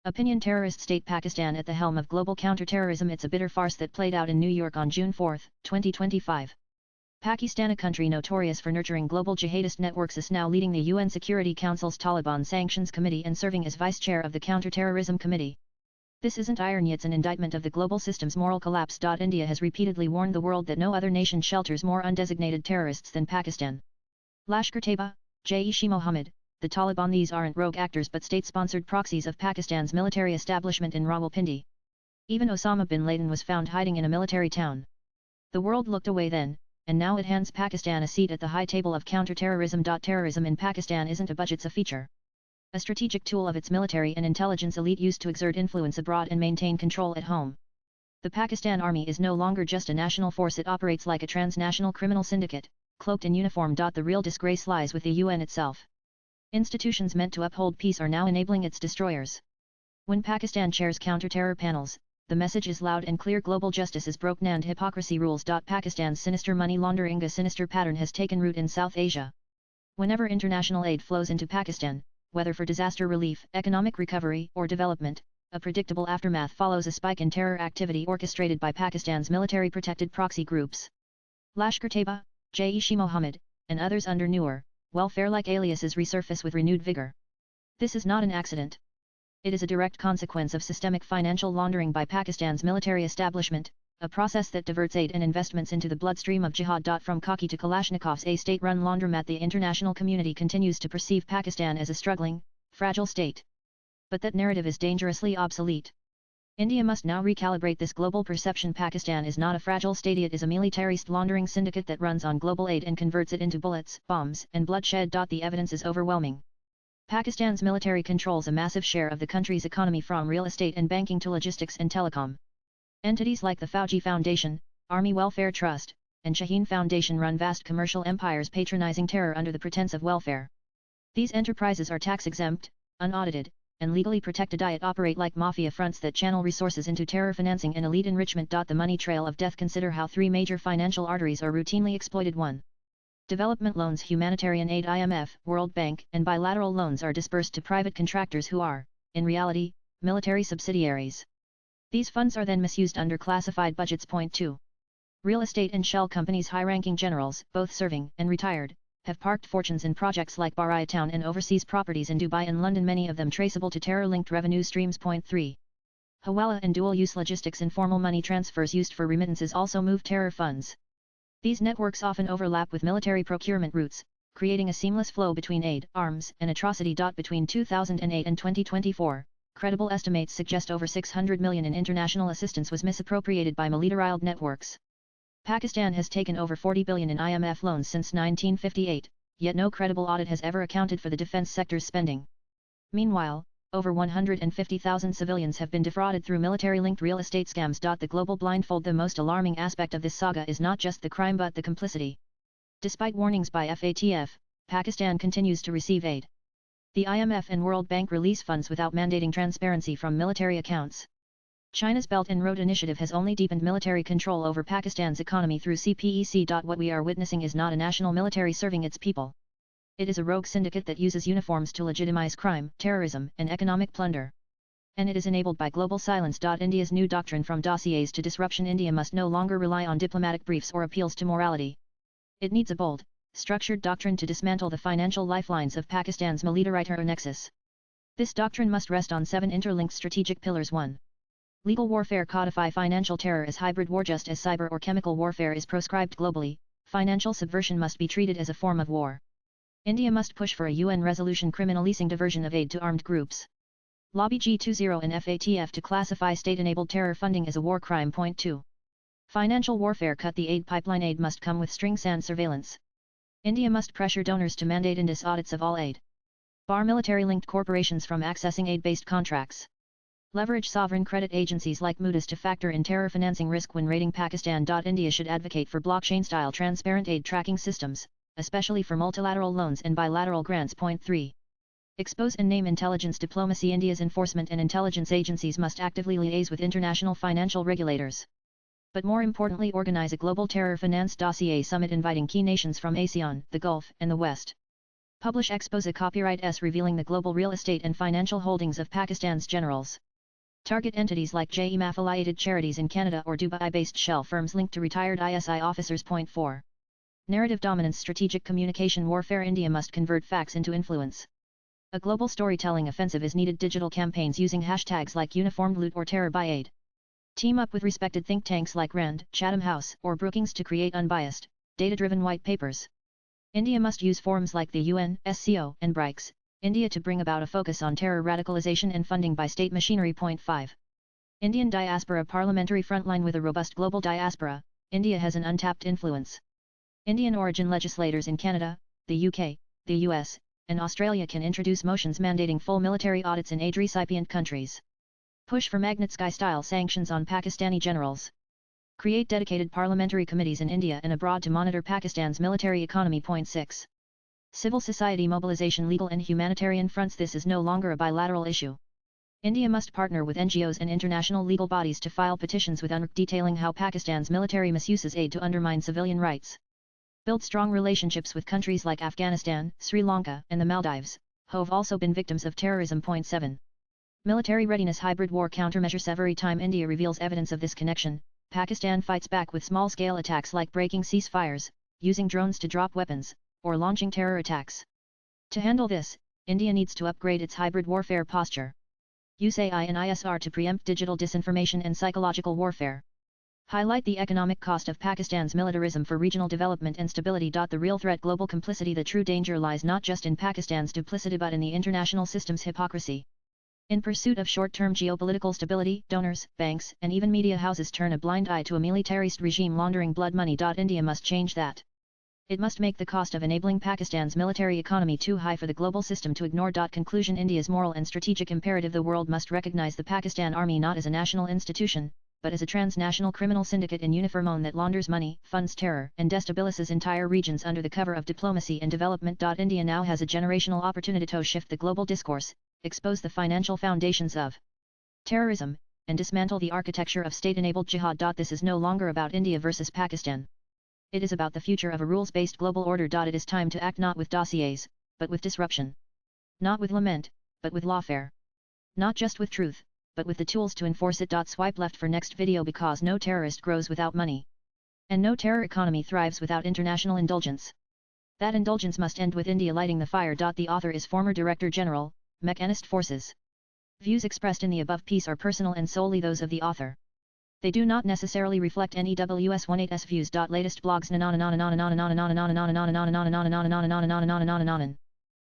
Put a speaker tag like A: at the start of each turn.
A: Opinion terrorist state Pakistan at the helm of global counterterrorism. It's a bitter farce that played out in New York on June 4, 2025. Pakistan, a country notorious for nurturing global jihadist networks, is now leading the UN Security Council's Taliban Sanctions Committee and serving as vice chair of the Counterterrorism Committee. This isn't irony, it's an indictment of the global system's moral collapse. India has repeatedly warned the world that no other nation shelters more undesignated terrorists than Pakistan. Lashkar-Taiba, Jaish-e-Mohammed, the Taliban. These aren't rogue actors but state-sponsored proxies of Pakistan's military establishment in Rawalpindi. Even Osama bin Laden was found hiding in a military town. The world looked away then, and now it hands Pakistan a seat at the high table of counterterrorism. Terrorism in Pakistan isn't a budget, it's a feature. A strategic tool of its military and intelligence elite used to exert influence abroad and maintain control at home. The Pakistan Army is no longer just a national force, it operates like a transnational criminal syndicate, cloaked in uniform. The real disgrace lies with the UN itself. Institutions meant to uphold peace are now enabling its destroyers. When Pakistan chairs counter-terror panels, the message is loud and clear: global justice is broken and hypocrisy rules. Pakistan's sinister money laundering, a sinister pattern, has taken root in South Asia. Whenever international aid flows into Pakistan, whether for disaster relief, economic recovery, or development, a predictable aftermath follows: a spike in terror activity orchestrated by Pakistan's military-protected proxy groups. Lashkar-Taiba, Jaish-e-Mohammed, and others under newer, welfare-like aliases resurface with renewed vigor. This is not an accident. It is a direct consequence of systemic financial laundering by Pakistan's military establishment, a process that diverts aid and investments into the bloodstream of jihad. From khaki to Kalashnikovs, a state-run laundromat, the international community continues to perceive Pakistan as a struggling, fragile state. But that narrative is dangerously obsolete. India must now recalibrate this global perception. Pakistan is not a fragile state, it is a militarist laundering syndicate that runs on global aid and converts it into bullets, bombs, and bloodshed. The evidence is overwhelming. Pakistan's military controls a massive share of the country's economy, from real estate and banking to logistics and telecom. Entities like the Fauji Foundation, Army Welfare Trust, and Shaheen Foundation run vast commercial empires patronizing terror under the pretense of welfare. These enterprises are tax-exempt, unaudited, and legally protected, yet operate like mafia fronts that channel resources into terror financing and elite enrichment. The money trail of death. Consider how three major financial arteries are routinely exploited. 1. Development loans, humanitarian aid, IMF, World Bank, and bilateral loans are dispersed to private contractors who are, in reality, military subsidiaries. These funds are then misused under classified budgets. 2. Real estate and shell companies, high-ranking generals, both serving and retired, have parked fortunes in projects like Baria Town and overseas properties in Dubai and London, many of them traceable to terror-linked revenue streams. 3. Hawala and dual-use logistics, informal money transfers used for remittances, also move terror funds. These networks often overlap with military procurement routes, creating a seamless flow between aid, arms, and atrocity. Between 2008 and 2024, credible estimates suggest over 600 million in international assistance was misappropriated by militarized networks. Pakistan has taken over 40 billion in IMF loans since 1958, yet no credible audit has ever accounted for the defense sector's spending. Meanwhile, over 150,000 civilians have been defrauded through military-linked real estate scams. The global blindfold. The most alarming aspect of this saga is not just the crime but the complicity. Despite warnings by FATF, Pakistan continues to receive aid. The IMF and World Bank release funds without mandating transparency from military accounts. China's Belt and Road Initiative has only deepened military control over Pakistan's economy through CPEC. What we are witnessing is not a national military serving its people. It is a rogue syndicate that uses uniforms to legitimize crime, terrorism, and economic plunder. And it is enabled by global silence. India's new doctrine, from dossiers to disruption. India must no longer rely on diplomatic briefs or appeals to morality. It needs a bold, structured doctrine to dismantle the financial lifelines of Pakistan's military nexus. This doctrine must rest on 7 interlinked strategic pillars. 1. Legal warfare. Codify financial terror as hybrid war. Just as cyber or chemical warfare is proscribed globally, financial subversion must be treated as a form of war. India must push for a UN resolution criminalizing diversion of aid to armed groups. Lobby G20 and FATF to classify state-enabled terror funding as a war crime. 2. Financial warfare. Cut the aid pipeline. Aid must come with strings and surveillance. India must pressure donors to mandate Indus audits of all aid. Bar military-linked corporations from accessing aid-based contracts. Leverage sovereign credit agencies like Moody's to factor in terror financing risk when rating Pakistan. India should advocate for blockchain-style transparent aid tracking systems, especially for multilateral loans and bilateral grants. 3. Expose and name intelligence diplomacy. India's enforcement and intelligence agencies must actively liaise with international financial regulators. But more importantly, organize a global terror finance dossier summit inviting key nations from ASEAN, the Gulf, and the West. Publish expose copyright S revealing the global real estate and financial holdings of Pakistan's generals. Target entities like JEM affiliated charities in Canada or Dubai-based shell firms linked to retired ISI officers. Point 4. Narrative dominance strategic communication warfare India must convert facts into influence. A global storytelling offensive is needed digital campaigns using hashtags like uniformed loot or terror by aid. Team up with respected think tanks like RAND, Chatham House, or Brookings to create unbiased, data-driven white papers. India must use forums like the UN, SCO, and BRICS, India to bring about a focus on terror radicalization and funding by state machinery. Point 5. Indian diaspora parliamentary frontline with a robust global diaspora, India has an untapped influence. Indian origin legislators in Canada, the UK, the US, and Australia can introduce motions mandating full military audits in aid recipient countries. Push for Magnitsky-style sanctions on Pakistani generals. Create dedicated parliamentary committees in India and abroad to monitor Pakistan's military economy. Point 6. Civil society mobilization legal and humanitarian fronts. This is no longer a bilateral issue. India must partner with NGOs and international legal bodies to file petitions with UNRWA detailing how Pakistan's military misuses aid to undermine civilian rights. Build strong relationships with countries like Afghanistan, Sri Lanka, and the Maldives, who have also been victims of terrorism. Point 7. Military readiness hybrid war countermeasures. Every time India reveals evidence of this connection, Pakistan fights back with small-scale attacks like breaking ceasefires, using drones to drop weapons, or launching terror attacks. To handle this, India needs to upgrade its hybrid warfare posture. Use AI and ISR to preempt digital disinformation and psychological warfare. Highlight the economic cost of Pakistan's militarism for regional development and stability. The real threat global complicity. The true danger lies not just in Pakistan's duplicity but in the international system's hypocrisy. In pursuit of short-term geopolitical stability, donors, banks, and even media houses turn a blind eye to a militarist regime laundering blood money. India must change that. It must make the cost of enabling Pakistan's military economy too high for the global system to ignore. Conclusion India's moral and strategic imperative. The world must recognize the Pakistan Army not as a national institution, but as a transnational criminal syndicate in uniform that launders money, funds terror, and destabilizes entire regions under the cover of diplomacy and development. India now has a generational opportunity to shift the global discourse, expose the financial foundations of terrorism, and dismantle the architecture of state-enabled jihad. This is no longer about India versus Pakistan. It is about the future of a rules-based global order. It is time to act not with dossiers, but with disruption. Not with lament, but with lawfare. Not just with truth, but with the tools to enforce it. Swipe left for next video because no terrorist grows without money. And no terror economy thrives without international indulgence. That indulgence must end with India lighting the fire. The author is former Director General, Mechanist Forces. Views expressed in the above piece are personal and solely those of the author. They do not necessarily reflect NEWS18's views. Latest blogs